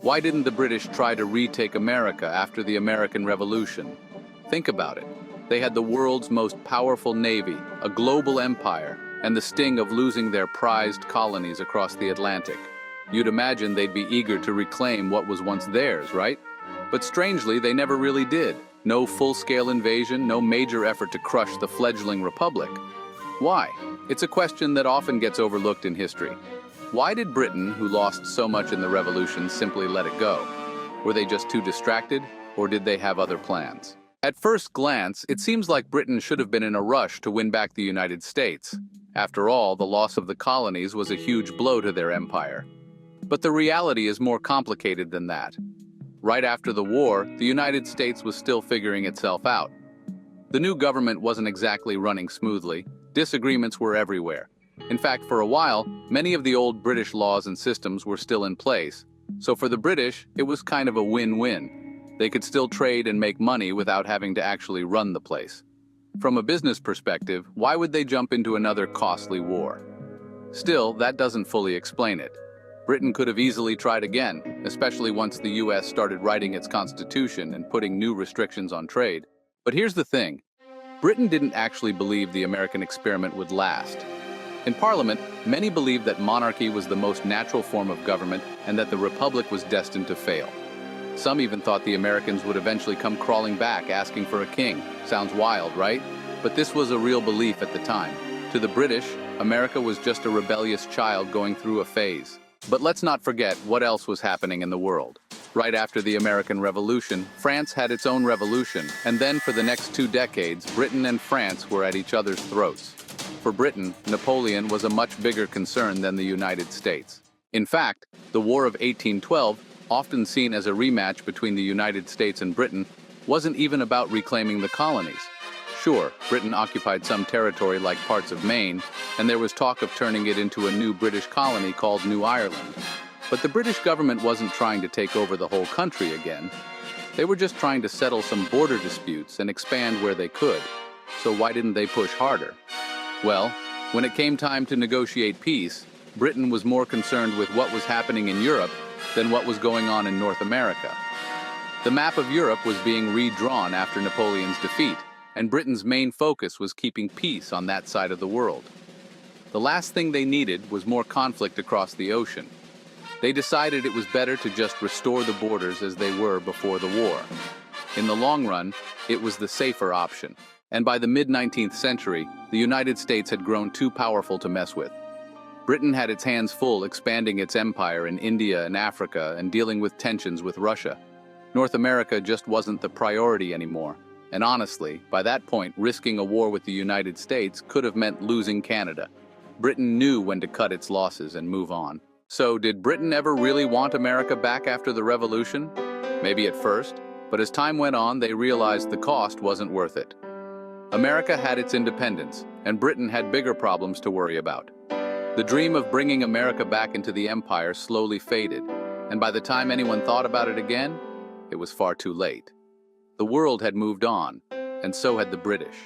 Why didn't the British try to retake America after the American Revolution? Think about it. They had the world's most powerful navy, a global empire, and the sting of losing their prized colonies across the Atlantic. You'd imagine they'd be eager to reclaim what was once theirs, right? But strangely, they never really did. No full-scale invasion, no major effort to crush the fledgling republic. Why? It's a question that often gets overlooked in history. Why did Britain, who lost so much in the Revolution, simply let it go? Were they just too distracted, or did they have other plans? At first glance, it seems like Britain should have been in a rush to win back the United States. After all, the loss of the colonies was a huge blow to their empire. But the reality is more complicated than that. Right after the war, the United States was still figuring itself out. The new government wasn't exactly running smoothly. Disagreements were everywhere. In fact, for a while, many of the old British laws and systems were still in place. So for the British, it was kind of a win-win. They could still trade and make money without having to actually run the place. From a business perspective, why would they jump into another costly war? Still, that doesn't fully explain it. Britain could have easily tried again, especially once the US started writing its constitution and putting new restrictions on trade. But here's the thing. Britain didn't actually believe the American experiment would last. In Parliament, many believed that monarchy was the most natural form of government and that the Republic was destined to fail. Some even thought the Americans would eventually come crawling back asking for a king. Sounds wild, right? But this was a real belief at the time. To the British, America was just a rebellious child going through a phase. But let's not forget what else was happening in the world. Right after the American Revolution, France had its own revolution, and then for the next 2 decades, Britain and France were at each other's throats. For Britain, Napoleon was a much bigger concern than the United States. In fact, the War of 1812, often seen as a rematch between the United States and Britain, wasn't even about reclaiming the colonies. Sure, Britain occupied some territory like parts of Maine, and there was talk of turning it into a new British colony called New Ireland. But the British government wasn't trying to take over the whole country again. They were just trying to settle some border disputes and expand where they could. So why didn't they push harder? Well, when it came time to negotiate peace, Britain was more concerned with what was happening in Europe than what was going on in North America. The map of Europe was being redrawn after Napoleon's defeat, and Britain's main focus was keeping peace on that side of the world. The last thing they needed was more conflict across the ocean. They decided it was better to just restore the borders as they were before the war. In the long run, it was the safer option. And by the mid-19th century, the United States had grown too powerful to mess with. Britain had its hands full expanding its empire in India and Africa and dealing with tensions with Russia. North America just wasn't the priority anymore. And honestly, by that point, risking a war with the United States could have meant losing Canada. Britain knew when to cut its losses and move on. So, did Britain ever really want America back after the Revolution? Maybe at first, but as time went on, they realized the cost wasn't worth it. America had its independence, and Britain had bigger problems to worry about. The dream of bringing America back into the empire slowly faded, and by the time anyone thought about it again, it was far too late. The world had moved on, and so had the British.